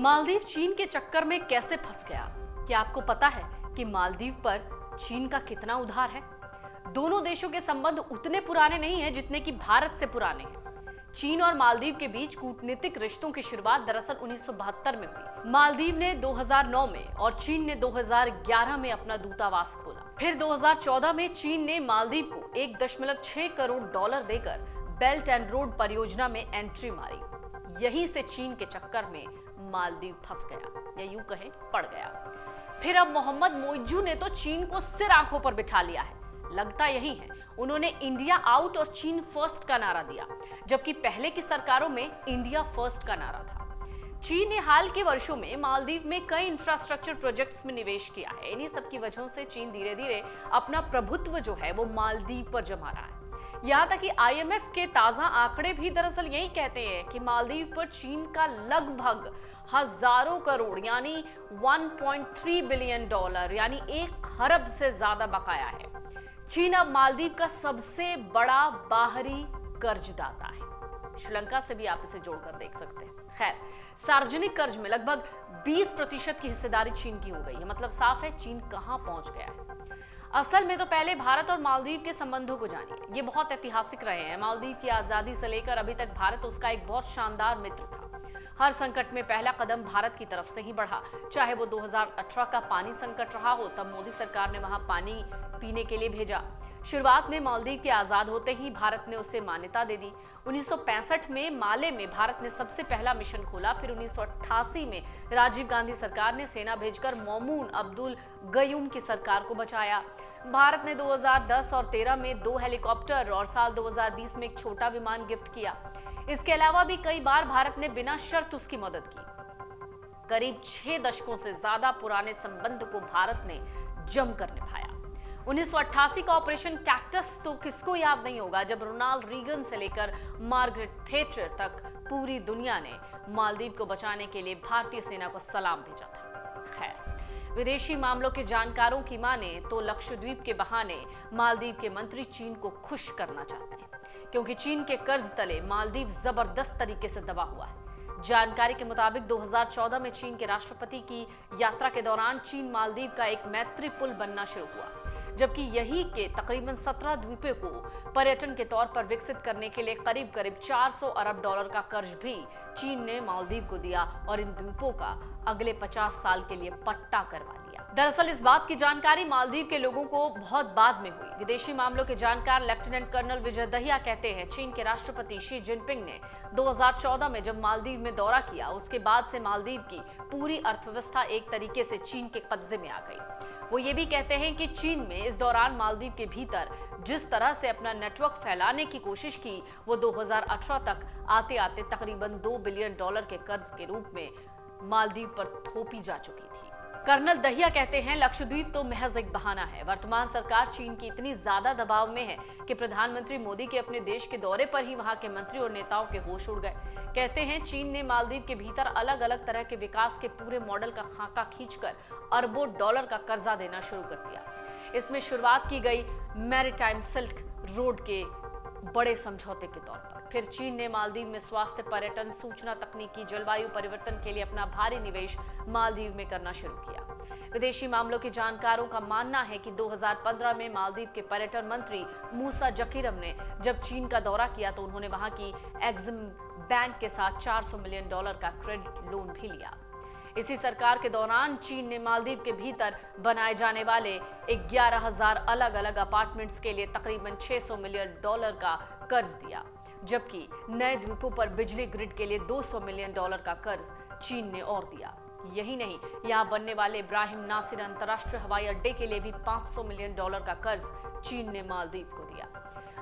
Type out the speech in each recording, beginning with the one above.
मालदीव चीन के चक्कर में कैसे फंस गया? क्या आपको पता है कि मालदीव पर चीन का कितना उधार है? दोनों देशों के संबंध उतने पुराने नहीं हैं जितने कि भारत से पुराने हैं। चीन और मालदीव के बीच कूटनीतिक रिश्तों की शुरुआत दरअसल 1972 में हुई। मालदीव ने 2009 में और चीन ने 2011 में अपना दूतावास खोला। फिर 2014 में चीन ने मालदीव को 1.6 करोड़ डॉलर देकर बेल्ट एंड रोड परियोजना में एंट्री मारी। यहीं से चीन के चक्कर में मालदीव फंस गया, या यूं कहें पड़ गया। फिर अब मोहम्मद मोइज्जू ने तो चीन को सिर आंखों पर बिठा लिया है। लगता यही है, उन्होंने इंडिया आउट और चीन फर्स्ट का नारा दिया, जबकि पहले की सरकारों में इंडिया फर्स्ट का नारा था। चीन ने हाल के वर्षों में मालदीव में कई इंफ्रास्ट्रक्चर प्रोजेक्ट्स में निवेश किया है। इन्हीं सब की वजहों से चीन धीरे धीरे अपना प्रभुत्व जो है वो मालदीव पर जमा रहा है। यहाँ तक कि IMF के ताजा आंकड़े भी दरअसल यही कहते हैं कि मालदीव पर चीन का लगभग हजारों करोड़ यानी 1.3 बिलियन डॉलर यानी 1 खरब से ज्यादा बकाया है। चीन अब मालदीव का सबसे बड़ा बाहरी कर्जदाता है। श्रीलंका से भी आप इसे जोड़कर देख सकते हैं। खैर, सार्वजनिक कर्ज में लगभग 20% की हिस्सेदारी चीन की हो गई है। मतलब साफ है चीन कहां पहुंच गया है। असल में तो पहले भारत और मालदीव के संबंधों को जानिए। ये बहुत ऐतिहासिक रहे हैं। मालदीव की आजादी से लेकर अभी तक भारत उसका एक बहुत शानदार मित्र था। हर संकट में पहला कदम भारत की तरफ से ही बढ़ा। चाहे वो 2018 का पानी संकट रहा हो, तब मोदी सरकार ने वहां पानी पीने के लिए भेजा। शुरुआत में मालदीव के आजाद होते ही भारत ने उसे मान्यता दे दी। 1965 में माले में भारत ने सबसे पहला मिशन खोला। फिर 1988 में राजीव गांधी सरकार ने सेना भेजकर मौमून अब्दुल गयूम की सरकार को बचाया। भारत ने 2010 और 13 में 2 हेलीकॉप्टर और साल 2020 में एक छोटा विमान गिफ्ट किया। इसके अलावा भी कई बार भारत ने बिना शर्त उसकी मदद की। करीब 6 दशकों से ज्यादा पुराने संबंध को भारत ने जमकर निभाया। 1988 का ऑपरेशन कैक्टस तो किसको याद नहीं होगा, जब रोनाल्ड रीगन से लेकर मार्गरेट थैचर तक पूरी दुनिया ने मालदीव को बचाने के लिए भारतीय सेना को सलाम भेजा था। खैर, विदेशी मामलों के जानकारों की माने तो लक्षद्वीप के बहाने मालदीव के मंत्री चीन को खुश करना चाहते हैं, क्योंकि चीन के कर्ज तले मालदीव जबरदस्त तरीके से दबा हुआ है। जानकारी के मुताबिक 2014 में चीन के राष्ट्रपति की यात्रा के दौरान चीन मालदीव का एक मैत्री पुल बनना शुरू हुआ, जबकि यही के तकरीबन 17 द्वीपों को पर्यटन के तौर पर विकसित करने के लिए करीब 400 अरब डॉलर का कर्ज भी चीन ने मालदीव को दिया और इन द्वीपों का अगले 50 साल के लिए पट्टा करवा लिया। दरअसल इस बात की जानकारी मालदीव के लोगों को बहुत बाद में हुई। विदेशी मामलों के जानकार लेफ्टिनेंट कर्नल विजय दहिया कहते हैं, चीन के राष्ट्रपति शी जिनपिंग ने 2014 में जब मालदीव में दौरा किया, उसके बाद से मालदीव की पूरी अर्थव्यवस्था एक तरीके से चीन के कब्जे में आ गई। वो ये भी कहते हैं कि चीन में इस दौरान मालदीव के भीतर जिस तरह से अपना नेटवर्क फैलाने की कोशिश की, वो 2018 तक आते आते तकरीबन 2 बिलियन डॉलर के कर्ज के रूप में मालदीव पर थोपी जा चुकी थी। कर्नल दहिया कहते हैं, लक्षद्वीप तो महज एक बहाना है। वर्तमान सरकार चीन की इतनी ज्यादा दबाव में है कि प्रधानमंत्री मोदी के अपने देश के दौरे पर ही वहां के मंत्री और नेताओं के होश उड़ गए। कहते हैं, चीन ने मालदीव के भीतर अलग अलग तरह के विकास के पूरे मॉडल का खाका खींचकर अरबों डॉलर का कर्जा देना शुरू कर दिया। इसमें शुरुआत की गई मैरीटाइम सिल्क रोड के बड़े समझौते के तौर पर। फिर चीन ने मालदीव में स्वास्थ्य, पर्यटन, सूचना तकनीकी, जलवायु परिवर्तन के लिए अपना भारी निवेश मालदीव में करना शुरू किया। विदेशी मामलों के जानकारों का मानना है कि 2015 में मालदीव के पर्यटन मंत्री मूसा जकीरम ने जब चीन का दौरा किया तो उन्होंने वहां की एक्सिम बैंक के साथ 400 मिलियन डॉलर का क्रेडिट लोन भी लिया। इसी सरकार के दौरान चीन ने मालदीव के भीतर बनाए जाने वाले 11,000 अलग अलग अपार्टमेंट्स के लिए तकरीबन 600 मिलियन डॉलर का कर्ज दिया, जबकि नए द्वीपों पर बिजली ग्रिड के लिए 200 मिलियन डॉलर का कर्ज चीन ने और दिया। यही नहीं, यहाँ बनने वाले इब्राहिम नासिर अंतर्राष्ट्रीय हवाई अड्डे के लिए भी 500 मिलियन डॉलर का कर्ज चीन ने मालदीव को दिया।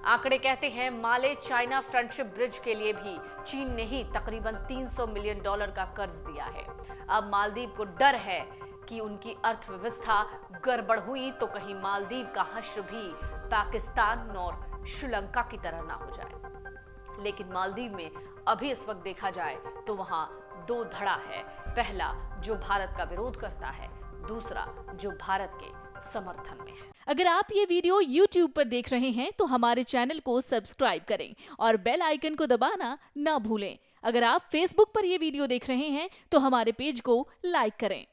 आंकड़े कहते हैं, माले चाइना फ्रेंडशिप ब्रिज के लिए भी चीन ने ही तकरीबन 300 मिलियन डॉलर का कर्ज दिया है। अब मालदीव को डर है कि उनकी अर्थव्यवस्था गड़बड़ हुई तो कहीं मालदीव का हश्र भी पाकिस्तान और श्रीलंका की तरह ना हो जाए। लेकिन मालदीव में अभी इस वक्त देखा जाए तो वहां 2 धड़ा है। पहला जो भारत का विरोध करता है, दूसरा जो भारत के समर्थन में है। अगर आप ये वीडियो YouTube पर देख रहे हैं तो हमारे चैनल को सब्सक्राइब करें और बेल आइकन को दबाना ना भूलें। अगर आप Facebook पर ये वीडियो देख रहे हैं तो हमारे पेज को लाइक करें।